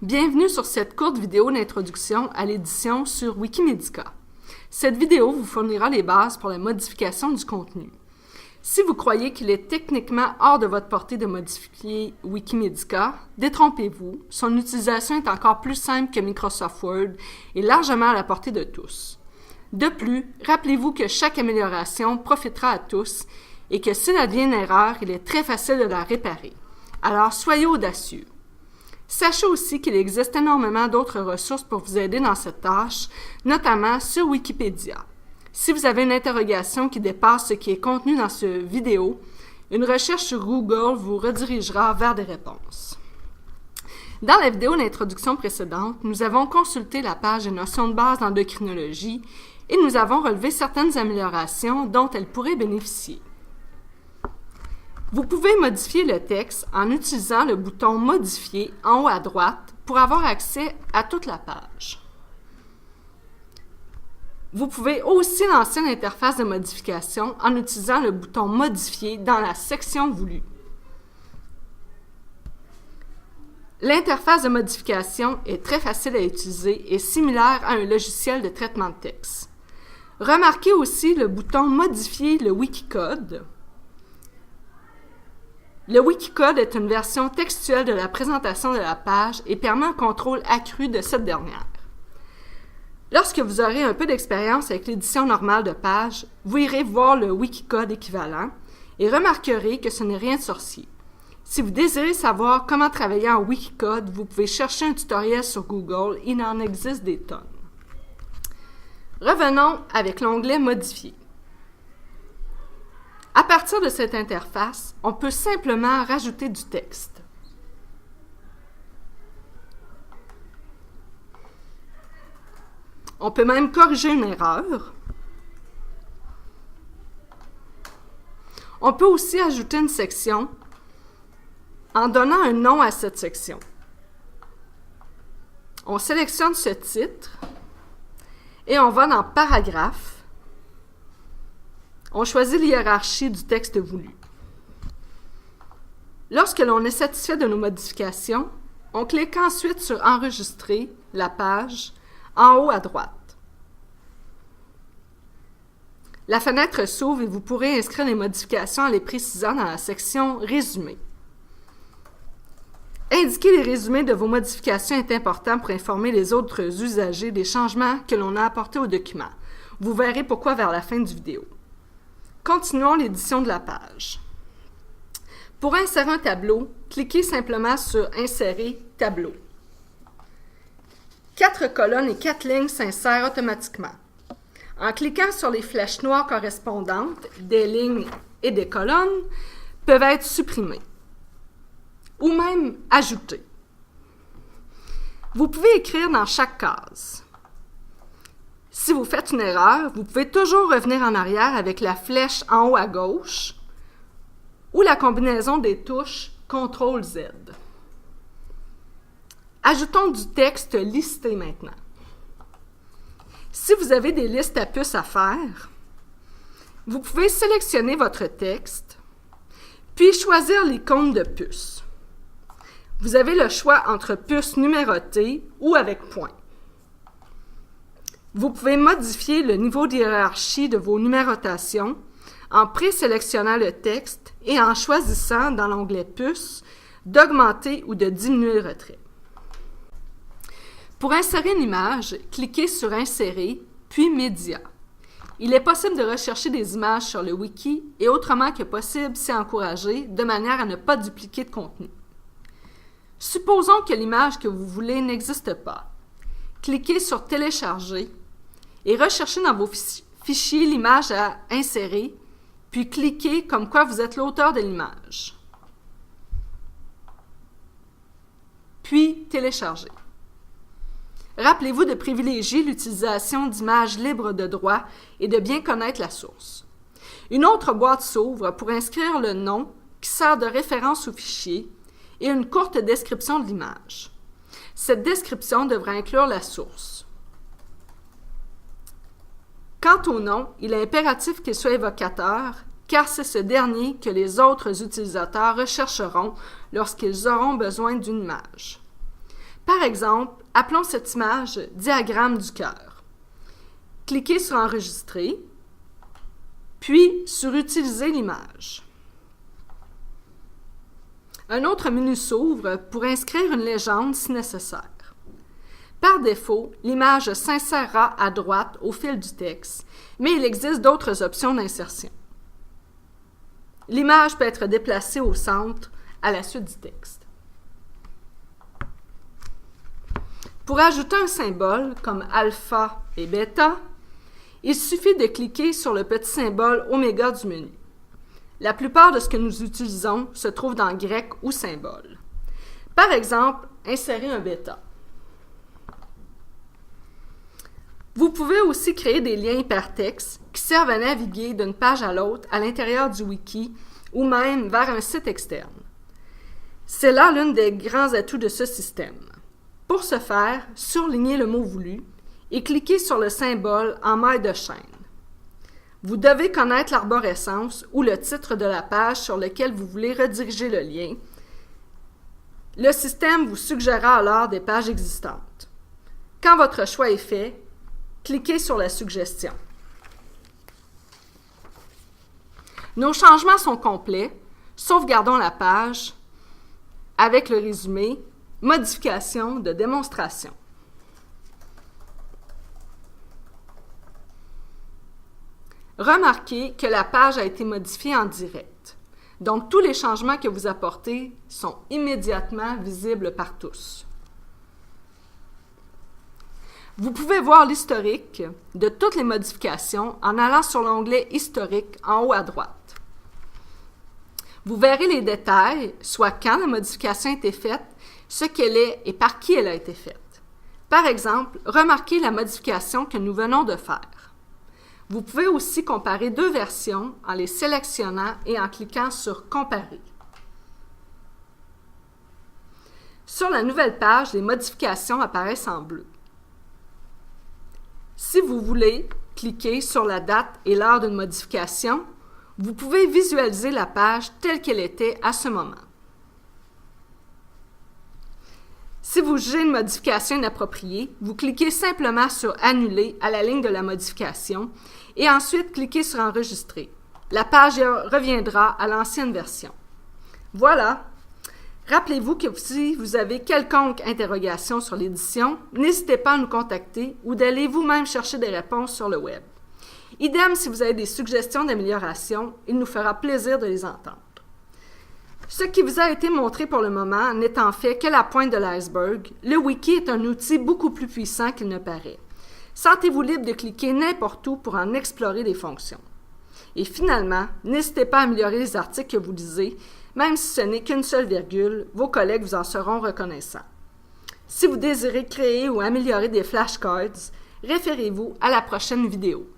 Bienvenue sur cette courte vidéo d'introduction à l'édition sur Wikimedica. Cette vidéo vous fournira les bases pour la modification du contenu. Si vous croyez qu'il est techniquement hors de votre portée de modifier Wikimedica, détrompez-vous, son utilisation est encore plus simple que Microsoft Word et largement à la portée de tous. De plus, rappelez-vous que chaque amélioration profitera à tous et que s'il advient une erreur, il est très facile de la réparer. Alors soyez audacieux. Sachez aussi qu'il existe énormément d'autres ressources pour vous aider dans cette tâche, notamment sur Wikipédia. Si vous avez une interrogation qui dépasse ce qui est contenu dans cette vidéo, une recherche sur Google vous redirigera vers des réponses. Dans la vidéo d'introduction précédente, nous avons consulté la page des notions de base d'endocrinologie et nous avons relevé certaines améliorations dont elle pourrait bénéficier. Vous pouvez modifier le texte en utilisant le bouton « Modifier » en haut à droite pour avoir accès à toute la page. Vous pouvez aussi lancer l'interface de modification en utilisant le bouton « Modifier » dans la section voulue. L'interface de modification est très facile à utiliser et similaire à un logiciel de traitement de texte. Remarquez aussi le bouton « Modifier le Wikicode ». Le Wikicode est une version textuelle de la présentation de la page et permet un contrôle accru de cette dernière. Lorsque vous aurez un peu d'expérience avec l'édition normale de page, vous irez voir le Wikicode équivalent et remarquerez que ce n'est rien de sorcier. Si vous désirez savoir comment travailler en Wikicode, vous pouvez chercher un tutoriel sur Google, il en existe des tonnes. Revenons avec l'onglet « Modifier ». À partir de cette interface, on peut simplement rajouter du texte. On peut même corriger une erreur. On peut aussi ajouter une section en donnant un nom à cette section. On sélectionne ce titre et on va dans « Paragraphe ». On choisit l'hiérarchie du texte voulu. Lorsque l'on est satisfait de nos modifications, on clique ensuite sur « Enregistrer » la page en haut à droite. La fenêtre s'ouvre et vous pourrez inscrire les modifications en les précisant dans la section « Résumé ». Indiquer les résumés de vos modifications est important pour informer les autres usagers des changements que l'on a apportés au document. Vous verrez pourquoi vers la fin du vidéo. Continuons l'édition de la page. Pour insérer un tableau, cliquez simplement sur « Insérer tableau ». 4 colonnes et 4 lignes s'insèrent automatiquement. En cliquant sur les flèches noires correspondantes, des lignes et des colonnes peuvent être supprimées ou même ajoutées. Vous pouvez écrire dans chaque case. Si vous faites une erreur, vous pouvez toujours revenir en arrière avec la flèche en haut à gauche ou la combinaison des touches CTRL-Z. Ajoutons du texte listé maintenant. Si vous avez des listes à puces à faire, vous pouvez sélectionner votre texte, puis choisir l'icône de puce. Vous avez le choix entre puces numérotées ou avec point. Vous pouvez modifier le niveau de hiérarchie de vos numérotations en présélectionnant le texte et en choisissant dans l'onglet « Puces » d'augmenter ou de diminuer le retrait. Pour insérer une image, cliquez sur « Insérer » puis « Médias ». Il est possible de rechercher des images sur le wiki et autrement que possible, c'est encouragé, de manière à ne pas dupliquer de contenu. Supposons que l'image que vous voulez n'existe pas. Cliquez sur « Télécharger » et recherchez dans vos fichiers l'image à insérer, puis cliquez comme quoi vous êtes l'auteur de l'image. Puis télécharger. Rappelez-vous de privilégier l'utilisation d'images libres de droit et de bien connaître la source. Une autre boîte s'ouvre pour inscrire le nom qui sert de référence au fichier et une courte description de l'image. Cette description devra inclure la source. Quant au nom, il est impératif qu'il soit évocateur, car c'est ce dernier que les autres utilisateurs rechercheront lorsqu'ils auront besoin d'une image. Par exemple, appelons cette image « Diagramme du cœur ». Cliquez sur « Enregistrer », puis sur « Utiliser l'image ». Un autre menu s'ouvre pour inscrire une légende si nécessaire. Par défaut, l'image s'insérera à droite au fil du texte, mais il existe d'autres options d'insertion. L'image peut être déplacée au centre à la suite du texte. Pour ajouter un symbole comme alpha et bêta, il suffit de cliquer sur le petit symbole oméga du menu. La plupart de ce que nous utilisons se trouve dans grec ou symbole. Par exemple, insérer un bêta. Vous pouvez aussi créer des liens hypertextes qui servent à naviguer d'une page à l'autre à l'intérieur du wiki ou même vers un site externe. C'est là l'un des grands atouts de ce système. Pour ce faire, surlignez le mot voulu et cliquez sur le symbole en maille de chaîne. Vous devez connaître l'arborescence ou le titre de la page sur lequel vous voulez rediriger le lien. Le système vous suggérera alors des pages existantes. Quand votre choix est fait, cliquez sur la suggestion. Nos changements sont complets. Sauvegardons la page avec le résumé « Modification de démonstration ». Remarquez que la page a été modifiée en direct. Donc, tous les changements que vous apportez sont immédiatement visibles par tous. Vous pouvez voir l'historique de toutes les modifications en allant sur l'onglet « Historique » en haut à droite. Vous verrez les détails, soit quand la modification a été faite, ce qu'elle est et par qui elle a été faite. Par exemple, remarquez la modification que nous venons de faire. Vous pouvez aussi comparer deux versions en les sélectionnant et en cliquant sur « Comparer ». Sur la nouvelle page, les modifications apparaissent en bleu. Si vous voulez cliquer sur la date et l'heure d'une modification, vous pouvez visualiser la page telle qu'elle était à ce moment. Si vous jugez une modification inappropriée, vous cliquez simplement sur « Annuler » à la ligne de la modification et ensuite cliquez sur « Enregistrer ». La page reviendra à l'ancienne version. Voilà! Rappelez-vous que si vous avez quelconque interrogation sur l'édition, n'hésitez pas à nous contacter ou d'aller vous-même chercher des réponses sur le web. Idem, si vous avez des suggestions d'amélioration, il nous fera plaisir de les entendre. Ce qui vous a été montré pour le moment n'est en fait que la pointe de l'iceberg. Le wiki est un outil beaucoup plus puissant qu'il ne paraît. Sentez-vous libre de cliquer n'importe où pour en explorer des fonctions. Et finalement, n'hésitez pas à améliorer les articles que vous lisez, même si ce n'est qu'une seule virgule, vos collègues vous en seront reconnaissants. Si vous désirez créer ou améliorer des flashcards, référez-vous à la prochaine vidéo.